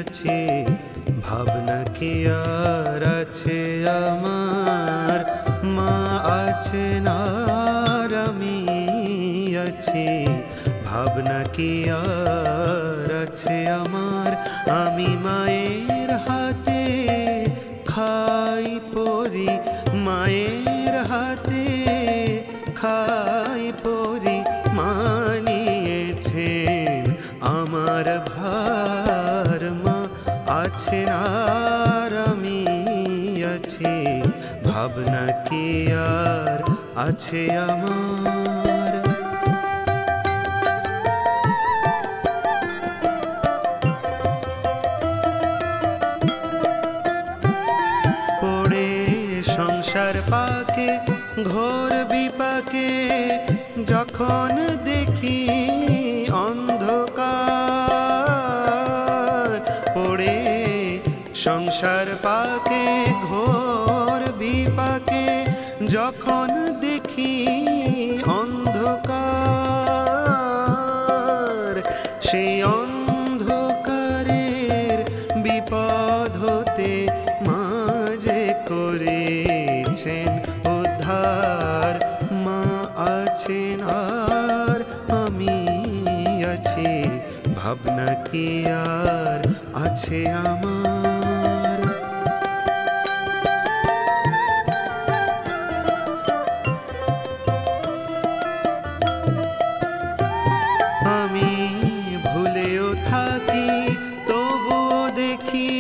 আছে, ভাবনা কি আর আছে আমার, মা আছেন আর আমি আছি। ভাবনা কি আর আছে আমার, আমি মায়ের হাতে খাই পরি, মায়ের হাতে খাই পরি। মানিয়েছেন আমার ভার, মা আছেন আর আমি আছি। ভাবনা কি আর আছে আমার। পড়ে সংসার পাকে ঘোর বিপাকে, যখন দেখি অন্ধকার। পড়ে সংসার পাকে ঘোর বিপাকে, যখন দেখি অন্ধকার। সেই অন্ধকারের বিপদ হতে মাঝে করেছেন উদ্ধার। মা আছেন আর আমি আছি, ভাবনা কি আর আছে আমার। আমি ভুলেও থাকি তবুও দেখি,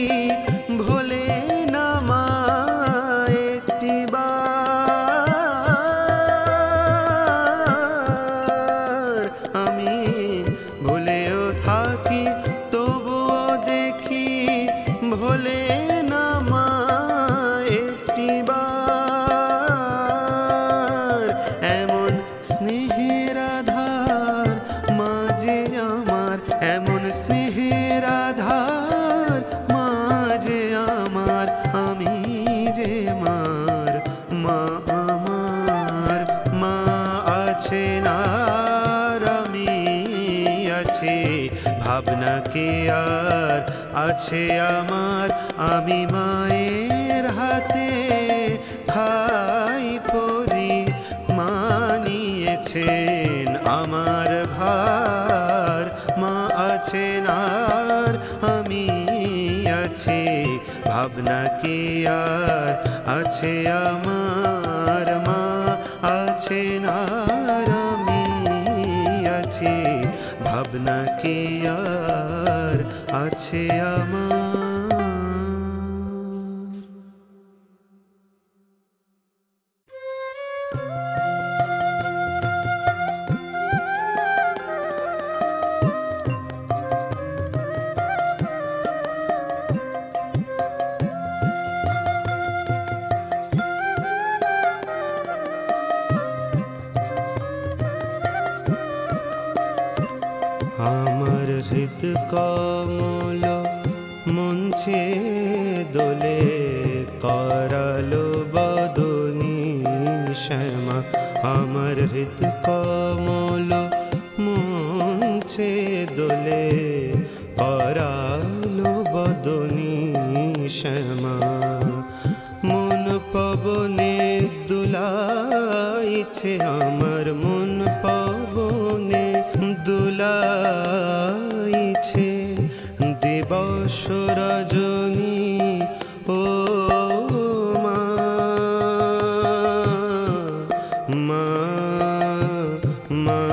ভোলে না মা একটি বার। আমি ভুলেও থাকি তবুও দেখি, ভোলে না মা একটি বার। এমন স্নেহের আধার মাঝে আমার, এমন স্নেহের আধার মাঝে আমার। আমি যে মার, মা আমার, মা আছেন আর আমি আছি। ভাবনা কি আর আছে আমার, আমি মায়ের হাতে খাই পরি। মানিয়েছেন আমার ভার, মা আছেন আর আমি আছি। ভাবনা কি আর আছে আমার, মা আছেন আর আমি আছি। ভাবনা কি আর আছে আমার। আমার হৃদ কমল মঞ্চে দোলে, করালো বদনী শ্যামা। আমার হৃদ কমল মঞ্চে দোলে, করালো বদনী শ্যামা। মন পবনে দুলাইছে আমার, মন পবনে দুলাইছে। দিবস রজনী ও মা, মা মা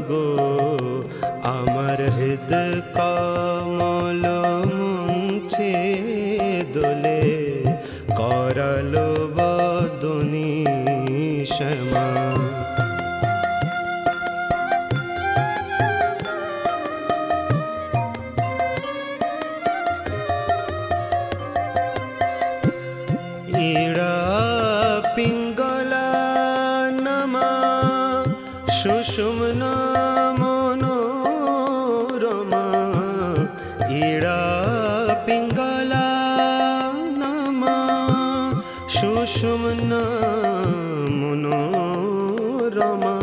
গো। আমার হৃদ কমল মঞ্চে দোলে, করালো বদনী শ্যামা। ইড়া পিঙ্গলা নমা সুষুম্না মনোরমা। ইড়া পিঙ্গলা নমা সুষুম্না মনোরমা।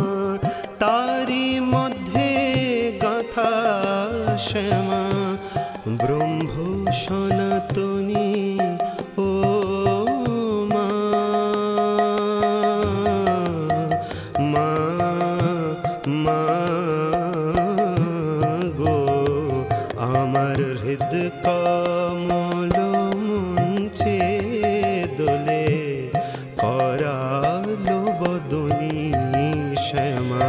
তারি মধ্যে গাথা সে শ্যামা ব্রহ্ম সনাতনী ও মা, মা মা গো আমার হৃদ কমল মুঞ্চে দোলে করালো বদনী শ্যামা।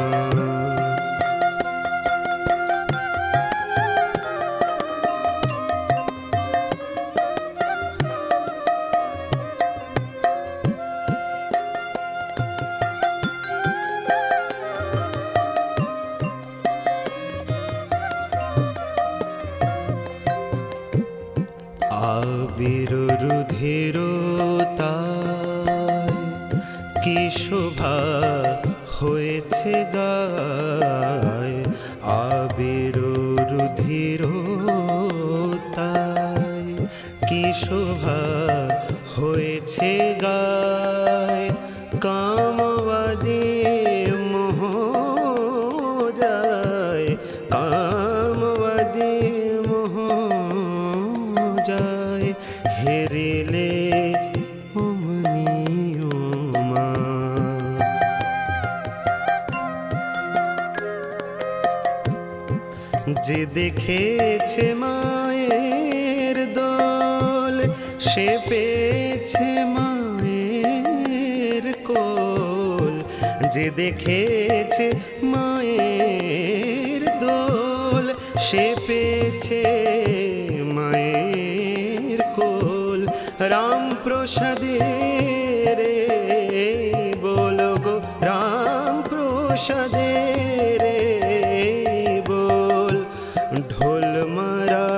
আবির রুধির তাই কি শোভা হয়েছে গায়, আবির রুধির তাই কি শোভা হয়েছে গায়, কামবাদী মোহ যায়, কামবাদী মোহ যায়, হেরিলে অমনি ও মা। যে দেখেছে মায়ের দোল সে পেয়েছে মায়ের কোল, যে দেখেছে মায়ের দোল সে পেয়েছে মায়ের কোল। রাম প্রসাদে রে বলো গো, রাম প্রসাদে রে বল, ঢোল মারা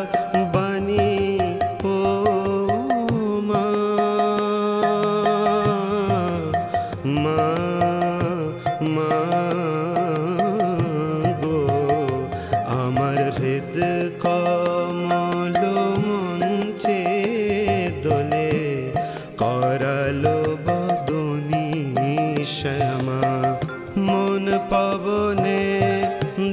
বানি ও মা, মা মা গো আমার হৃদ কমল মঞ্চে দোলে করালো বদনী শ্যামা। মন পবনে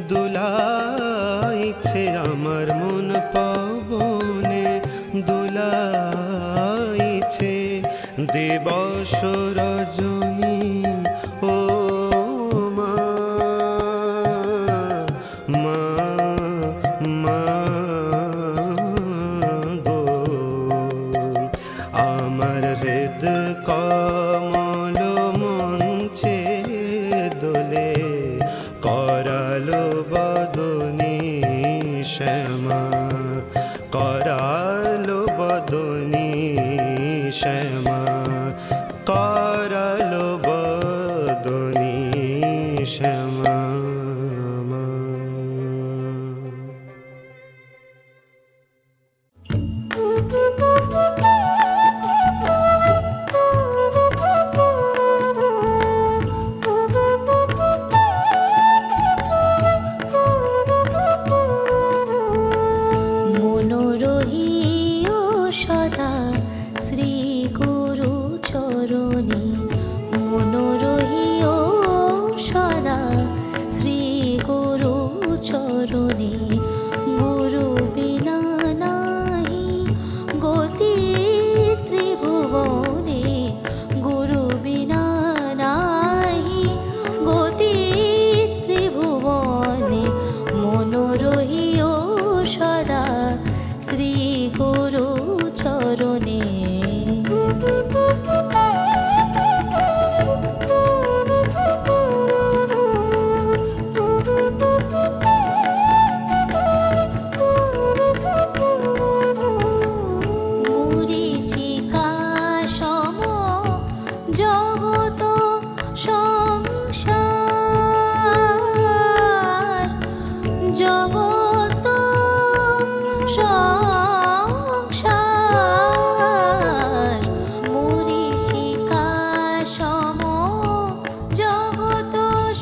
দুলাইছে আমার, মন পবনে দুলাইছে, দিবস রজনী ও মা, মা মা গো আমার হৃদ কমল মঞ্চে দোলে করালো বদনী শ্যামা, করালো বদনী শ্যামা, করালো বদনী শ্যামা। মনোরহিও সদা শ্রী গুরু চরণে, মনোরহিও সদা শ্রী গুরু চরণে, গুরু বিনা নাহি গতি ত্রিভুবনে, গুরু বিনা নাহি গতি ত্রিভুবনে, মনোরহিও সদা শ্রী গুরু চরণে। মরীচিকা সম জগত সংসার, জগত সংসার, মরীচিকা সম জগত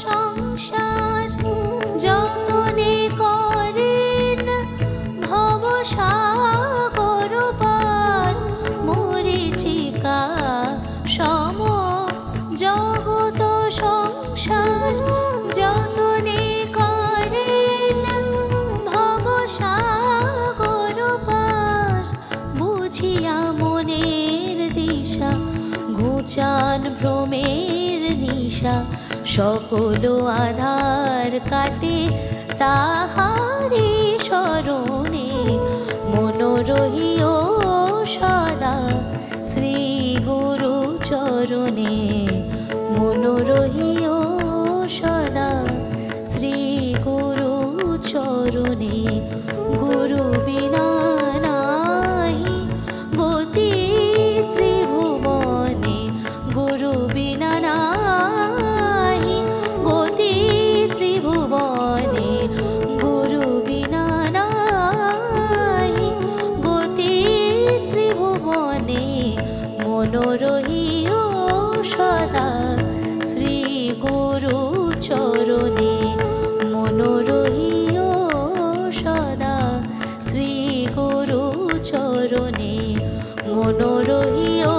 সংসার, যতনে করেন ভবসাগর পার, মরীচিকা সম জগত সংসার, যতনে করেন ভবসাগর সকল আধার কাটে তাহারি শরণে, মন রহিও সদা শ্রী গুরু চরণে, মন রহিও সদা শ্রী গুরু চরণে। গুরু বিনা নাহি গতি ত্রিভুবনে, গুরু বিনা নাহি গতি ত্রিভুবনে, গুরু বিনা নাহি গতি ত্রিভুবনে, মন রহিও সদা শ্রী গুরু চরণে, মন রহিও সদা শ্রী গুরু চরণে, মন রহিও